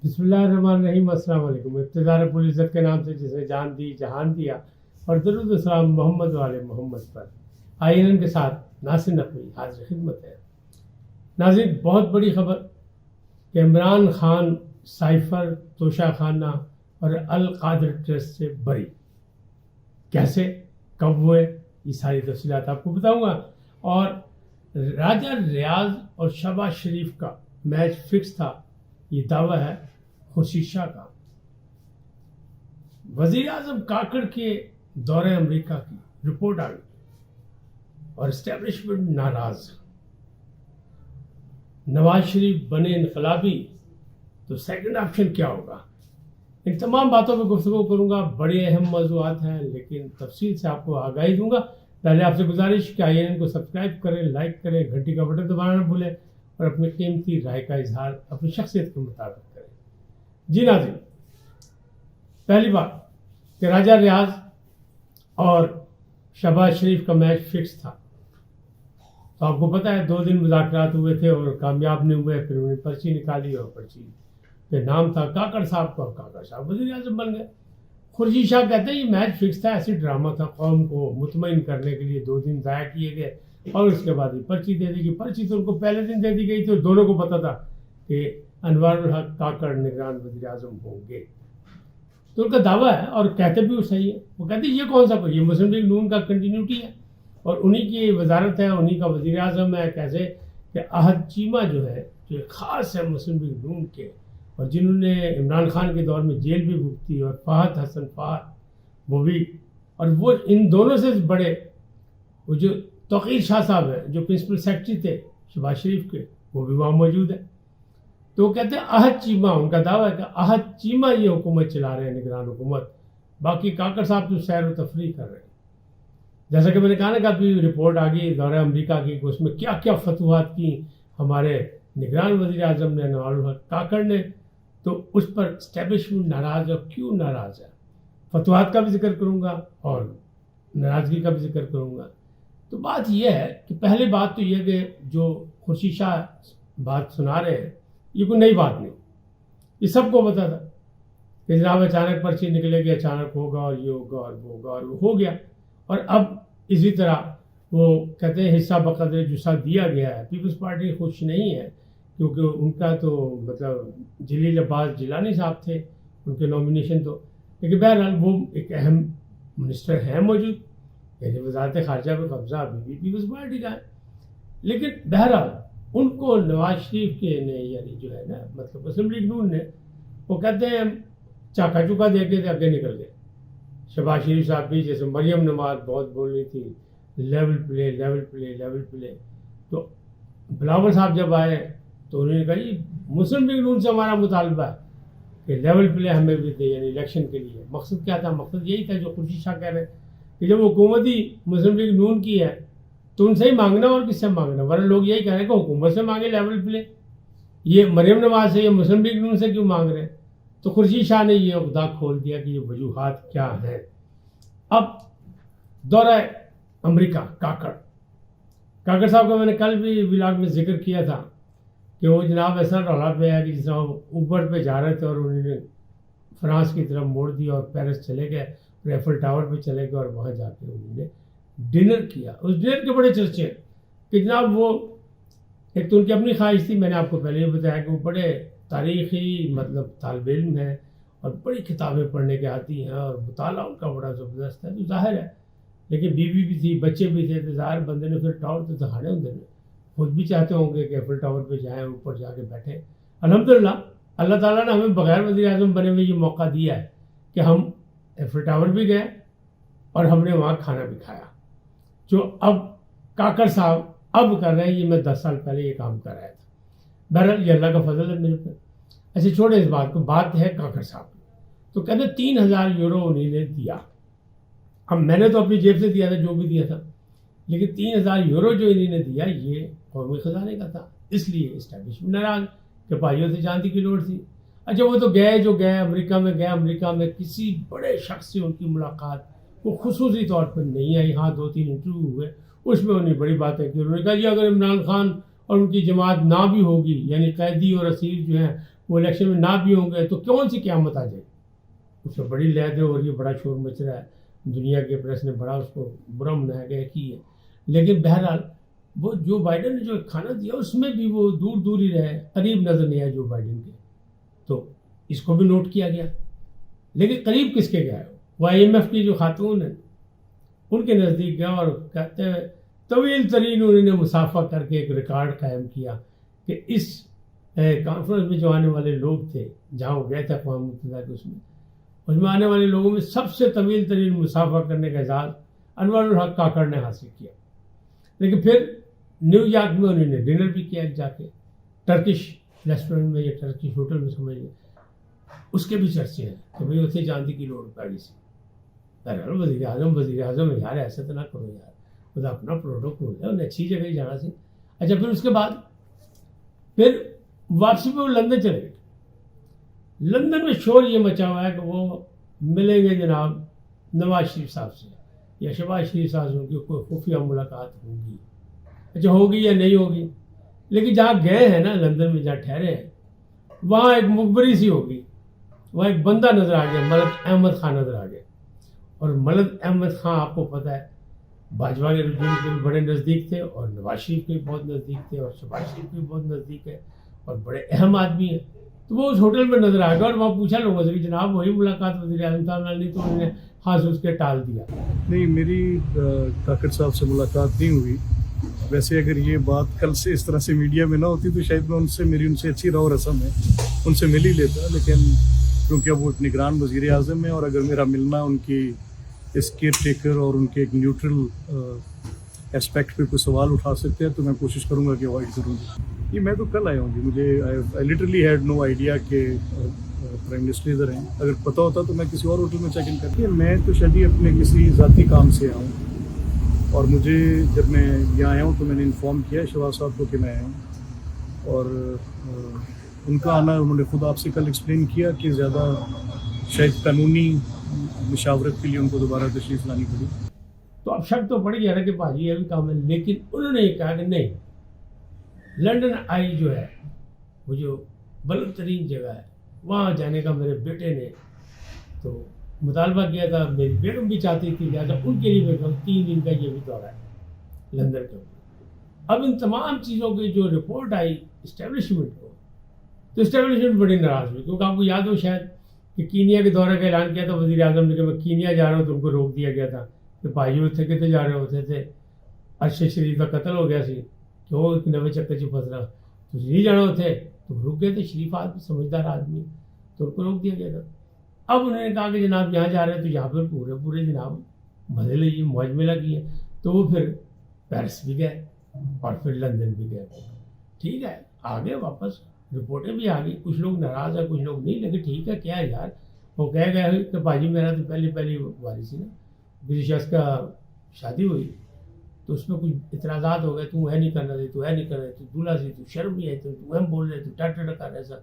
بسم اللہ الرحمن الرحیم. السلام علیکم. ابتداء رب العزت کے نام سے جس نے جان دی جہان دیا، اور درود و سلام محمد والے محمد پر. آئین کے ساتھ ناصر نقوی حاضر خدمت ہے. ناظرین، بہت بڑی خبر کہ عمران خان سائفر، توشہ خانہ اور القادر ٹرسٹ سے بری. کیسے، کب ہوئے، یہ ساری تفصیلات آپ کو بتاؤں گا. اور راجہ ریاض اور شہباز شریف کا میچ فکس تھا، یہ دعویٰ ہے خورشید شاہ کا. وزیر اعظم کاکڑ کے دورے امریکہ کی رپورٹ آ گئی اور اسٹیبلشمنٹ ناراض. نواز شریف بنے انقلابی تو سیکنڈ آپشن کیا ہوگا؟ ان تمام باتوں پہ گفتگو کروں گا. بڑے اہم موضوعات ہیں لیکن تفصیل سے آپ کو آگاہی دوں گا. پہلے آپ سے گزارش کہ IAN کو سبسکرائب کریں، لائک کریں، گھنٹی کا بٹن دبانا نہ بھولیں اور اپنی قیمتی رائے کا اظہار اپنی شخصیت کے مطابق کریں. جی ناظرین، پہلی بات کہ راجہ ریاض اور شہباز شریف کا میچ فکس تھا. تو آپ کو پتہ ہے 2 دن مذاکرات ہوئے تھے اور کامیاب نہیں ہوئے. پھر انہیں پرچی نکالی اور پرچی پہ نام تھا کاکڑ صاحب کا، اور کاکڑ صاحب وزیر اعظم بن گئے. خورشید شاہ کہتے ہیں یہ میچ فکس تھا، ایسی ڈرامہ تھا، قوم کو مطمئن کرنے کے لیے 2 دن ضائع کیے گئے اور اس کے بعد یہ پرچی دے دی گئی. پرچی تو ان کو پہلے دن دے دی گئی تھی اور دونوں کو پتا تھا کہ انوار الحق کاکڑ نگران وزیر اعظم ہوں گے. تو ان کا دعویٰ ہے اور کہتے بھی وہ صحیح ہے. وہ کہتے ہیں یہ کون سا کوئی، یہ مسلم لیگ نون کا کنٹینیوٹی ہے اور انہی کی وزارت ہے، انہی کا وزیر اعظم ہے. کیسے کہ احد چیمہ جو ہے، جو ایک خاص ہے مسلم لیگ نون کے، اور جنہوں نے عمران خان کے دور میں جیل بھی بھگتی، اور فہد حسن فہد وہ بھی، اور وہ ان دونوں سے بڑے وہ جو توقیر شاہ صاحب ہیں جو پرنسپل سیکرٹری تھے شہباز شریف کے، وہ بھی وہاں موجود ہیں. تو وہ کہتے ہیں احد چیمہ، ان کا دعویٰ ہے کہ احد چیمہ یہ حکومت چلا رہے ہیں، نگران حکومت. باقی کاکڑ صاحب تو سیر و تفریح کر رہے ہیں. جیسا کہ میں نے کہا نا کہ ابھی رپورٹ آ گئی دورہ امریکہ کی کہ اس میں کیا کیا فتوحات کی ہمارے نگران وزیر اعظم نے، نواب الحق کاکڑ نے. تو اس پر اسٹیبلشمنٹ ناراض ہے. کیوں ناراض ہے؟ فتوحات کا بھی ذکر کروں گا اور ناراضگی کا بھی ذکر کروں گا. تو بات یہ ہے کہ پہلی بات تو یہ کہ جو خورشید شاہ بات سنا رہے ہیں یہ کوئی نئی بات نہیں. یہ سب کو پتا تھا کہ جناب اچانک پرچی نکلے گی، اچانک ہوگا اور یہ ہوگا اور وہ ہوگا، اور وہ ہو گیا. اور اب اسی طرح وہ کہتے ہیں حصہ بقدر جسہ دیا گیا ہے. پیپلز پارٹی خوش نہیں ہے کیونکہ ان کا تو مطلب جلیل عباس جیلانی صاحب تھے ان کے نامینیشن. تو لیکن بہرحال وہ ایک اہم منسٹر ہیں موجود، یعنی وزارت خارجہ پہ قبضہ ابھی بھی پیپلز پارٹی کا ہے. لیکن بہرحال ان کو نواز شریف کے نے، یعنی جو ہے نا مطلب مسلم لیگ نون نے، وہ کہتے ہیں چاکا چوکا دے کے آگے نکل گئے. شہباز شریف صاحب بھی، جیسے مریم نواز بہت بول رہی تھی لیول پلے لیول پلے لیول پلے. تو بلاول صاحب جب آئے تو انہوں نے کہا یہ مسلم لیگ نون سے ہمارا مطالبہ ہے کہ لیول پلے ہمیں بھی دے، یعنی الیکشن کے لیے. مقصد کیا تھا؟ مقصد یہی تھا جو خورشید شاہ کہہ رہے کہ جب حکومت ہی مسلم لیگ نون کی ہے تو ان سے ہی مانگنا اور کس سے مانگنا. ورنہ لوگ یہی کہہ رہے ہیں کہ حکومت سے مانگے لیول پلے، یہ مریم نواز سے یا مسلم لیگ نون سے کیوں مانگ رہے ہیں؟ تو خورشید شاہ نے یہ عقدہ کھول دیا کہ یہ وجوہات کیا ہیں. اب دورہ امریکہ کاکڑ صاحب کا میں نے کل بھی ولاگ میں ذکر کیا تھا کہ وہ جناب ایسا رولا پہ ہے کہ جس طرح اوپر پہ جا رہے تھے اور انہوں نے فرانس کی طرف موڑ دیا اور پیرس چلے گئے، ایفل ٹاور پہ چلے گئے اور وہاں جا کے انہوں نے ڈنر کیا. اس ڈنر کے بڑے چرچے کہ جناب وہ ایک تو ان کی اپنی خواہش تھی، میں نے آپ کو پہلے بھی بتایا کہ وہ بڑے تاریخی مطلب طالب علم ہیں اور بڑی کتابیں پڑھنے کے عادی ہیں اور مطالعہ ان کا بڑا زبردست ہے. تو ظاہر ہے، لیکن بیوی بھی تھی، بچے بھی تھے، تو ظاہر بندے نے پھر ٹاور تو دکھانے ہوں. خود بھی چاہتے ہوں گے کہ ایفل ٹاور پہ جائیں، اوپر جا کے بیٹھیں. الحمدللہ اللہ تعالیٰ نے ہمیں بغیر وزیر اعظم بنے ہوئے یہ موقع دیا ہے کہ ہم ایفل ٹاور بھی گئے اور ہم نے وہاں کھانا بھی کھایا، جو اب کاکڑ صاحب اب کر رہے ہیں. یہ میں 10 سال پہلے یہ کام کر رہا تھا. بہرحال یہ اللہ کا فضل ہے میرے پہ. ایسے چھوڑے اس بات کو. بات ہے کاکڑ صاحب کی. تو کہتے 3,000 یورو انہیں نے دیا. اب میں نے تو اپنی جیب سے دیا تھا جو بھی دیا تھا، لیکن 3,000 یورو جو انہیں نے دیا یہ قومی خزانے کا تھا. اس لیے اسٹیبلشمنٹ ناراض کہ بھائیوں سے جانتی کی لوڑ تھی. اچھا وہ تو گئے امریکہ میں گئے. امریکہ میں کسی بڑے شخص سے ان کی ملاقات وہ خصوصی طور پر نہیں آئی. ہاں 2-3 انٹرویو ہوئے، اس میں انہیں بڑی باتیں کی. انہوں نے کہا جی اگر عمران خان اور ان کی جماعت نہ بھی ہوگی، یعنی قیدی اور اسیر جو ہیں وہ الیکشن میں نہ بھی ہوں گے تو کون سی قیامت آ جائے. اس میں بڑی لہدیں ہو رہی ہے, بڑا شور مچ رہا ہے, دنیا کے پریس نے بڑا اس کو برا منایا گیا کی ہے. لیکن بہرحال وہ جو بائیڈن نے جو کھانا دیا اس میں بھی وہ دور دور ہی رہے, قریب نظر نہیں آئے جو بائیڈن کے. تو اس کو بھی نوٹ کیا گیا. لیکن قریب کس کے گیا ہے؟ وہ IMF کی جو خاتون ہیں ان کے نزدیک گیا اور کہتے ہیں طویل ترین انہوں نے مسافہ کر کے ایک ریکارڈ قائم کیا کہ اس کانفرنس میں جو آنے والے لوگ تھے, جہاں وہ گئے تھے اقوام متحدہ کے, اس میں آنے والے لوگوں میں سب سے طویل ترین مسافہ کرنے کا اعزاز انور الحق کاکڑ نے حاصل کیا. لیکن پھر نیو یارک میں انہوں نے ڈنر بھی کیا جا کے, ٹرکش ریسٹورینٹ میں یا ٹرکش ہوٹل میں سمجھ لیں. اس کے بھی چرچے ہیں کہ بھائی اتنے جاندی کی لوڑ پڑی سی. وزیر اعظم ہے یار, ایسا تو نہ کرو یار, خدا اپنا پروٹوکول ہے, انہیں اچھی جگہ ہی جانا سی. اچھا پھر اس کے بعد پھر واپسی پہ وہ لندن چلے گئے. لندن میں شور یہ مچا ہوا ہے کہ وہ ملیں گے جناب نواز شریف صاحب سے یا شہباز شریف صاحب سے, ان کی کوئی خفیہ ملاقات ہوگی. اچھا ہوگی یا نہیں ہوگی, لیکن جہاں گئے ہیں نا لندن میں, جہاں ٹھہرے ہیں, وہاں ایک مخبری سی ہوگی, وہاں ایک بندہ نظر آ گیا, ملک احمد خان نظر آ گیا. اور ملک احمد خان آپ کو پتہ ہے باجوہ کے رجوع کے بھی بڑے نزدیک تھے, اور نواز شریف کے بھی بہت نزدیک تھے, اور شہباز شریف کے بھی بہت نزدیک ہے, اور بڑے اہم آدمی ہیں. تو وہ اس ہوٹل میں نظر آ گیا اور وہاں پوچھا لوگوں سے کہ جناب وہی ملاقات وزیر اعظم صاحب نے, نہیں تو انہوں نے ہاتھ اس کے ٹال دیا. نہیں, میری کاکڑ صاحب سے ملاقات نہیں ہوئی. ویسے اگر یہ بات کل سے اس طرح سے میڈیا میں نہ ہوتی تو شاید میں ان سے اچھی رو رسم ہے, ان سے مل ہی لیتا. لیکن کیونکہ اب وہ ایک نگران وزیر اعظم ہیں, اور اگر میرا ملنا ان کی اس کیئر ٹیکر اور ان کے ایک نیوٹرل اسپیکٹ پہ کوئی سوال اٹھا سکتے ہیں تو میں کوشش کروں گا کہ اوائڈ کروں. یہ میں تو کل آیا ہوں جی, مجھے I literally had no idea کہ پرائم منسٹر ادھر ہیں. اگر پتہ ہوتا تو میں کسی اور ہوٹل میں چیک ان کرتی. میں تو شاید اپنے کسی ذاتی کام سے آیا ہوں, اور مجھے جب میں یہاں آیا ہوں تو میں نے انفارم کیا شہباز صاحب کو کہ میں آیا ہوں, اور ان کا آنا انہوں نے خود آپ سے کل ایکسپلین کیا کہ زیادہ شاید قانونی مشاورت کے لیے ان کو دوبارہ تشریف لانی پڑی. تو اب شک تو پڑ گیا نا کہ بھاجی یہ بھی کام ہے. لیکن انہوں نے یہ کہا کہ نہیں, لنڈن آئی جو ہے وہ جو بلند ترین جگہ ہے, وہاں جانے کا میرے بیٹے نے تو مطالبہ کیا تھا, میری بیگم بھی چاہتی تھی, لہٰذا ان کے لیے میں 3 دن کا یہ بھی دورہ ہے لندن کے. اب ان تمام چیزوں کی جو رپورٹ آئی اسٹیبلشمنٹ کو, تو اسٹیبلشمنٹ بڑی ناراض ہوئی, کیونکہ آپ کو یاد ہو شاید کہ کینیا کے دورے کا اعلان کیا تھا وزیر اعظم نے کہ میں کینیا جا رہا ہوں, تو ان کو روک دیا گیا تھا کہ بھائی اتنے کتنے جا رہے ہوتے تھے, ارشد شریف کا قتل ہو گیا سی, کہ وہ ایک نوے چکر چ پھنس رہا, تو نہیں جانا ہوتے تو رک گئے تھے. شریف آدمی, سمجھدار آدمی, تو ان کو روک دیا گیا تھا. اب انہوں نے کہا کہ جناب یہاں جا رہے ہیں تو یہاں پر پورے جناب مزے لیجیے, موج میلہ کیے. تو وہ پھر پیرس بھی گئے اور پھر لندن بھی گئے. ٹھیک ہے, آگے واپس رپورٹیں بھی آ گئی, کچھ لوگ ناراض ہیں کچھ لوگ نہیں, لیکن ٹھیک ہے کیا ہے یار. وہ کہہ گئے کہ بھاجی میرا تو پہلی باری سی نا, کسی شخص کا شادی ہوئی تو اس میں کچھ اعتراضات ہو گئے, تو ہے نہیں کرنا دے, تو ہے نہیں کرنا, تو دولہا سی, تو شرم نہیں آئی, تو ہم بول رہے, تو ٹاٹا کر رہے سر.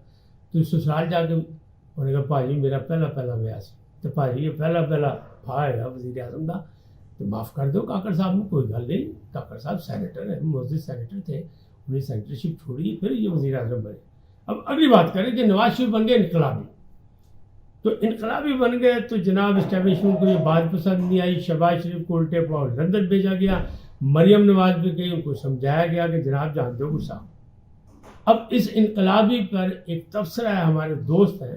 تو سسرال جا کے انہوں نے کہا بھاجی میرا پہلا بیاہ سی, تو بھاجی یہ پہلا بھائی ہے وزیر اعظم کا, تو معاف کر دو کاکڑ صاحب نے, کوئی گل نہیں. کاکڑ صاحب سینیٹر ہیں, مسجد سینیٹر تھے, انہیں سینیٹرشپ چھوڑی, پھر یہ وزیر اعظم بنے. اب اگلی بات کریں کہ نواز شریف بن گئے انقلابی, تو انقلابی بن گئے تو جناب اسٹیبلشمنٹ کو یہ بات پسند نہیں آئی. شہباز شریف کو الٹے پاؤ لندن بھیجا گیا, مریم نواز بھی گئی, ان کو سمجھایا گیا کہ جناب جانتے ہو غصہ. اب اس انقلابی پر ایک تبصرہ ہے, ہمارے دوست ہیں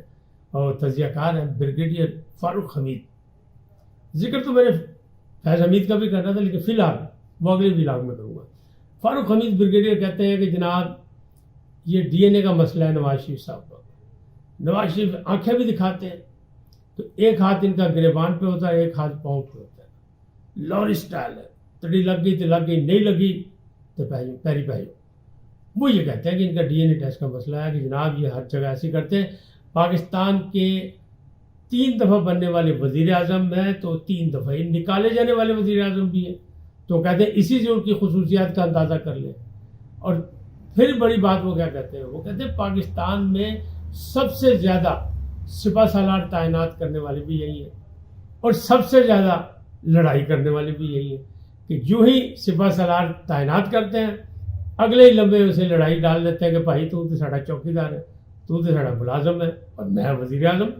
اور تجزیہ کار ہیں بریگیڈیئر فاروق حمید. ذکر تو میں نے فیض حمید کا بھی کرنا تھا, لیکن فی الحال وہ اگلے ولاگ میں کروں گا. فاروق حمید بریگیڈیئر کہتے ہیں کہ جناب یہ DNA کا مسئلہ ہے نواز شریف صاحب کا. نواز شریف آنکھیں بھی دکھاتے ہیں تو ایک ہاتھ ان کا گریبان پہ ہوتا ہے, ایک ہاتھ پاؤں پہ ہوتا ہے. لوری سٹائل ہے, تڑی لگ گئی تو لگ گئی, نہیں لگی تو پیری پہو. وہ یہ کہتے ہیں کہ ان کا DNA ٹیسٹ کا مسئلہ ہے کہ جناب یہ ہر جگہ ایسے کرتے ہیں. پاکستان کے 3 دفعہ بننے والے وزیر اعظم ہیں تو 3 دفعہ نکالے جانے والے وزیر اعظم بھی ہیں, تو کہتے ہیں اسی سے ان کی خصوصیات کا اندازہ کر لیں. اور پھر بڑی بات وہ کیا کہتے ہیں, وہ کہتے ہیں پاکستان میں سب سے زیادہ سپہ سالار تعینات کرنے والے بھی یہی ہیں, اور سب سے زیادہ لڑائی کرنے والے بھی یہی ہیں, کہ جو ہی سپہ سالار تعینات کرتے ہیں اگلے ہی لمبے اسے لڑائی ڈال دیتے ہیں کہ بھائی تو ساڑا چوکیدار ہے, تو ساڑا ملازم ہے اور میں وزیر اعظم.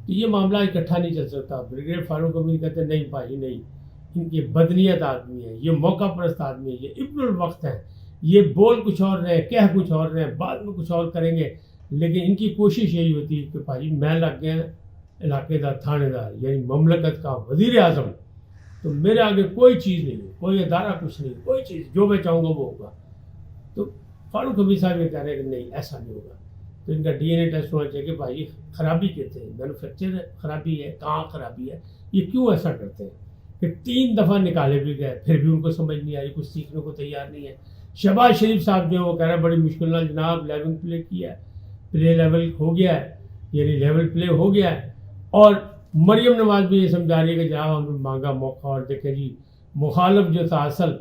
تو یہ معاملہ اکٹھا نہیں چل سکتا. بریگیڈیئر فاروق امین کہتے ہیں نہیں بھائی نہیں، ان کے بدنیت آدمی ہیں، یہ موقع پرست آدمی ہے، یہ ابن الوقت ہیں، یہ بول کچھ اور رہے کہہ کچھ اور رہے بعد میں کچھ اور کریں گے. لیکن ان کی کوشش یہی ہوتی ہے کہ بھائی میں لگ گیا علاقے کا تھانے دار یعنی مملکت کا وزیر اعظم، تو میرے آگے کوئی چیز نہیں ہے، کوئی ادارہ کچھ نہیں، کوئی چیز جو میں چاہوں گا وہ ہوگا. تو فاروق حمید صاحب یہ کہہ رہے ہیں کہ نہیں ایسا نہیں ہوگا. تو ان کا ڈی این اے ٹیسٹ ہونا چاہیے کہ بھائی خرابی کہتے ہیں، مینوفیکچر خرابی ہے، کہاں خرابی ہے، یہ کیوں ایسا کرتے ہیں کہ 3 دفعہ نکالے بھی گئے پھر بھی ان کو سمجھ نہیں آئی، کچھ سیکھنے کو تیار نہیں ہے. شہباز شریف صاحب جو ہیں وہ کہہ رہے ہیں بڑی مشکل نال جناب لیول پلے کیا ہے، پلے لیول ہو گیا ہے، یعنی لیول پلے ہو گیا ہے. اور مریم نواز بھی یہ سمجھا رہی ہے کہ جناب ہم نے مانگا موقع. اور دیکھیں جی مخالف جو تھا اصل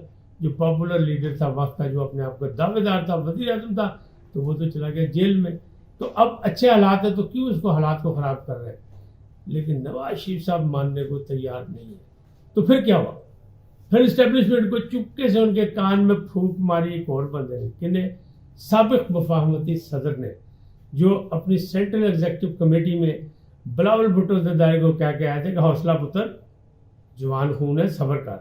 جو پاپولر لیڈر تھا وقت کا، جو اپنے آپ کو دعوے دار تھا، وزیر اعظم تھا، تو وہ تو چلا گیا جیل میں. تو اب اچھے حالات ہیں تو کیوں اس کو حالات کو خراب کر رہے ہیں. لیکن نواز شریف صاحب ماننے کو تیار نہیں ہے. تو پھر کیا ہوا؟ پھر اسٹیبلشمنٹ کو چپکے سے ان کے کان میں پھونک ماری ایک اور بندے نے، کنہیں سابق مفاہمتی صدر نے، جو اپنی سینٹرل ایگزیکٹو کمیٹی میں بلاول بھٹو زرداری کو کیا آئے تھے کہ حوصلہ پتر، جوان خون ہے، صبر کر،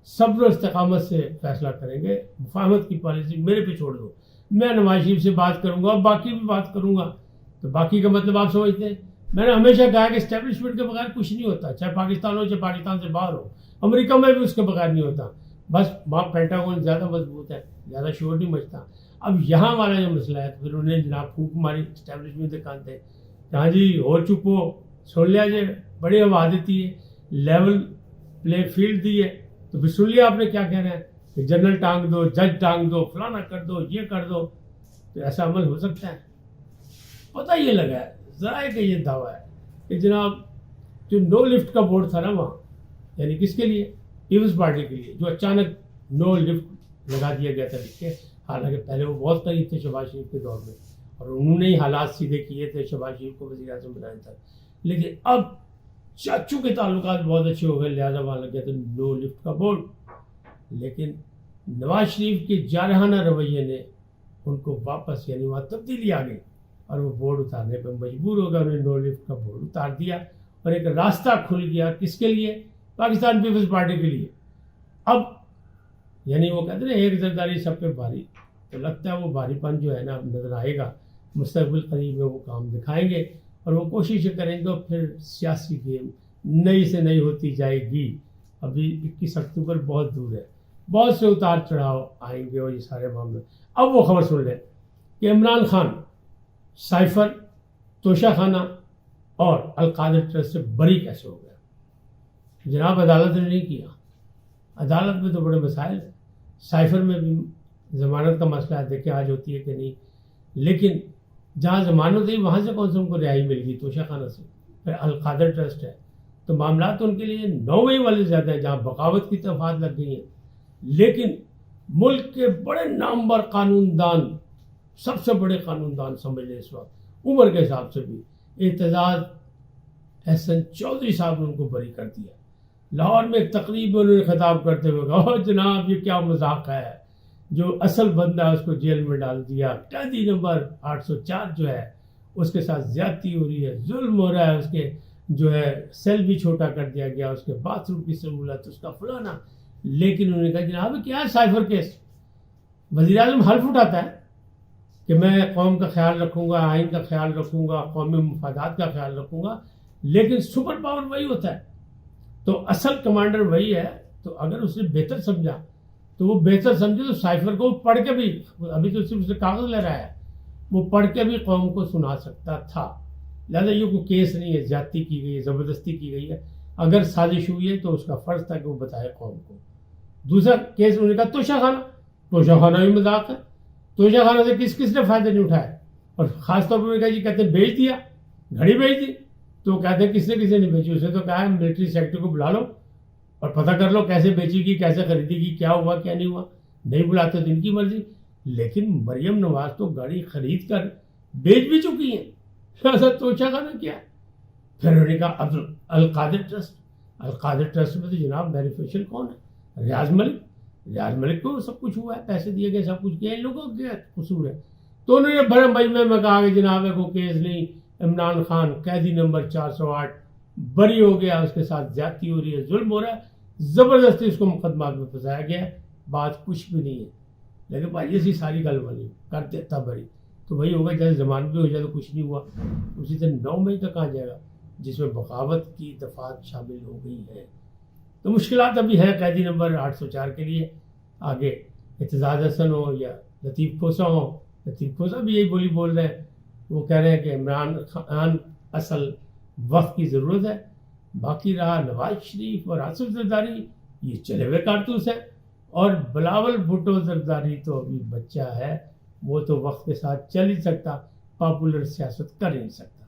صبر و استقامت سے فیصلہ کریں گے، مفاہمت کی پالیسی میرے پہ چھوڑ دو، میں نواز شریف سے بات کروں گا اور باقی بھی بات کروں گا. تو باقی کا مطلب آپ سمجھتے ہیں. میں نے ہمیشہ کہا کہ اسٹیبلشمنٹ کے بغیر کچھ نہیں ہوتا، چاہے پاکستان ہو چاہے پاکستان سے باہر ہو، امریکہ میں بھی اس کے بغیر نہیں ہوتا. بس وہاں پینٹاگون زیادہ مضبوط ہے، زیادہ شور نہیں مچتا. اب یہاں والا جو مسئلہ ہے تو پھر انہیں جناب پھونک ماری اسٹیبلشمنٹ کے کان تھے. ہاں جی ہو چپو سن لیا جی، بڑی آواز دیتی ہے، لیول پلے فیلڈ دی ہے. تو پھر سن لیا آپ نے کیا کہہ رہے ہیں کہ جنرل ٹانگ دو، جج ٹانگ دو، فلانا کر دو، یہ کر دو. تو ایسا عمل ہو سکتا ہے؟ پتہ یہ لگا ہے ذرائع کا یہ دعویٰ ہے کہ جناب جو نو لفٹ کا بورڈ تھا نا وہاں، یعنی کس کے لیے؟ پیپلز پارٹی کے لیے، جو اچانک نو لفٹ لگا دیا گیا تھا لکھ کے. حالانکہ پہلے وہ بہت قریب تھے شہباز شریف کے دور میں اور انہوں نے ہی حالات سیدھے کیے تھے شہباز شریف کو وزیر اعظم بنانے تک. لیکن اب چاچو کے تعلقات بہت اچھے ہو گئے، لہٰذا وہاں لگ گیا تھا نو لفٹ کا بورڈ. لیکن نواز شریف کے جارحانہ رویے نے ان کو واپس یعنی وہاں تبدیلی آ گئی اور وہ بورڈ اتارنے پہ مجبور ہو گیا. انہوں نے نو لفٹ کا بورڈ اتار دیا اور ایک راستہ کھل گیا کس کے لیے؟ پاکستان پیپلز پارٹی کے لیے. اب یعنی وہ کہتے ہیں ایک زرداری سب پہ بھاری، تو لگتا ہے وہ بھاری پن جو ہے نا اب نظر آئے گا. مستقبل قریب میں وہ کام دکھائیں گے اور وہ کوششیں کریں گے اور پھر سیاسی گیم نئی سے نئی ہوتی جائے گی. ابھی 21 اکتوبر بہت دور ہے، بہت سے اتار چڑھاؤ آئیں گے اور یہ سارے معاملے. اب وہ خبر سن لیں کہ عمران خان سائفر، توشہ خانہ اور القادر ٹرسٹ سے بری کیسے ہو گیا؟ جناب عدالت نے نہیں کیا. عدالت میں تو بڑے مسائل ہیں، سائفر میں بھی ضمانت کا مسئلہ ہے، دیکھیں آج ہوتی ہے کہ نہیں. لیکن جہاں ضمانت ہوئی وہاں سے کون سے ان کو رہائی مل گئی؟ توشہ خانہ سے. پھر القادر ٹرسٹ ہے تو معاملات ان کے لیے 9ویں والے زیادہ ہیں جہاں بغاوت کی طرفات لگ گئی ہیں. لیکن ملک کے بڑے نامور قانون دان، سب سے بڑے قانون دان سمجھ لیں اس وقت عمر کے حساب سے بھی، اعتزاز احسن چودھری صاحب نے ان کو بری کر دیا. لاہور میں ایک تقریب میں انہوں نے خطاب کرتے ہوئے کہا جناب یہ کیا مذاق ہے، جو اصل بندہ ہے اس کو جیل میں ڈال دیا، قیدی نمبر 804 جو ہے اس کے ساتھ زیادتی ہو رہی ہے، ظلم ہو رہا ہے، اس کے جو ہے سیل بھی چھوٹا کر دیا گیا، اس کے باتھ روم کی سہولت، اس کا فلانا. لیکن انہوں نے کہا جناب کیا ہے سائفر کیس؟ وزیر اعظم حلف اٹھاتا ہے کہ میں قوم کا خیال رکھوں گا، آئین کا خیال رکھوں گا، قومی مفادات کا خیال رکھوں گا، لیکن سپر پاور وہی ہوتا ہے تو اصل کمانڈر وہی ہے. تو اگر اس نے بہتر سمجھا تو وہ بہتر سمجھے تو سائفر کو پڑھ کے بھی، ابھی تو صرف اسے کاغذ لے رہا ہے، وہ پڑھ کے بھی قوم کو سنا سکتا تھا. لہٰذا یہ کوئی کیس نہیں ہے، زیادتی کی گئی ہے، زبردستی کی گئی ہے. اگر سازش ہوئی ہے تو اس کا فرض تھا کہ وہ بتائے قوم کو. دوسرا کیس انہوں نے کہا توشہ خانہ. توشہ خانہ بھی مذاق ہے، توشہ خانہ سے کس نے فائدہ نہیں اٹھایا. اور خاص طور پر کہا جی کہتے ہیں بیچ دیا، گھڑی بیچ دی. تو کہتے ہیں کس نے بیچی؟ اسے تو کہا ہے ملٹری سیکٹر کو بلا لو اور پتہ کر لو کیسے بیچی گی، کیسے خریدی گی، کیا ہوا کیا نہیں ہوا. نہیں بلاتے تو ان کی مرضی. لیکن مریم نواز تو گاڑی خرید کر بیچ بھی چکی ہیں، ایسا توشہ خانہ کیا ہے. پھر انہوں نے کہا القادر ٹرسٹ. القادر ٹرسٹ میں تو جناب بینیفیشل کون ہے؟ ریاض ملک. ریاض ملک کو سب کچھ ہوا ہے، پیسے دیے گئے، سب کچھ کیا، ان لوگوں کا کیا قصور ہے؟ تو انہوں نے بڑے مجمع میں کہا کہ جناب ہے کوئی کیس نہیں، عمران خان قیدی نمبر 408 بری ہو گیا، اس کے ساتھ زیادتی ہو رہی ہے، ظلم ہو رہا ہے، زبردستی اس کو مقدمات میں پھنسایا گیا ہے، بات کچھ بھی نہیں ہے۔ لیکن بھائی ایسی ساری گل بنی کر دیتا بری تو وہی ہوگا جیسے ضمانت بھی ہو جائے تو کچھ نہیں ہوا، اسی طرح 9 مئی تک کہاں جائے گا جس میں بغاوت کی دفعات شامل ہو گئی ہیں۔ تو مشکلات ابھی ہیں قیدی نمبر 804 کے لیے۔ آگے اعتزاز حسن ہو یا لطیف کھوسہ ہو، لطیف کھوسہ بھی یہی بولی بول رہے ہیں، وہ کہہ رہے ہیں کہ عمران خان اصل وقت کی ضرورت ہے، باقی رہا نواز شریف اور آصف زرداری یہ چلے ہوئے کارتوس ہیں، اور بلاول بھٹو زرداری تو ابھی بچہ ہے، وہ تو وقت کے ساتھ چل ہی سکتا، پاپولر سیاست کر ہی نہیں سکتا۔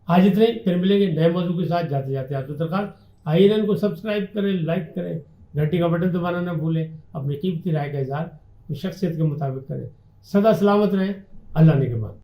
آج اتنے ہی، پھر ملیں گے نئے موضوع کے ساتھ۔ جاتے جاتے آپ سے درخواست، آئین کو سبسکرائب کریں، لائک کریں، گھنٹی کا بٹن دبانا نہ بھولیں، اپنی قیمتی رائے کا اظہار شخصیت کے مطابق کریں۔ سدا سلامت رہیں، اللہ نگہبان۔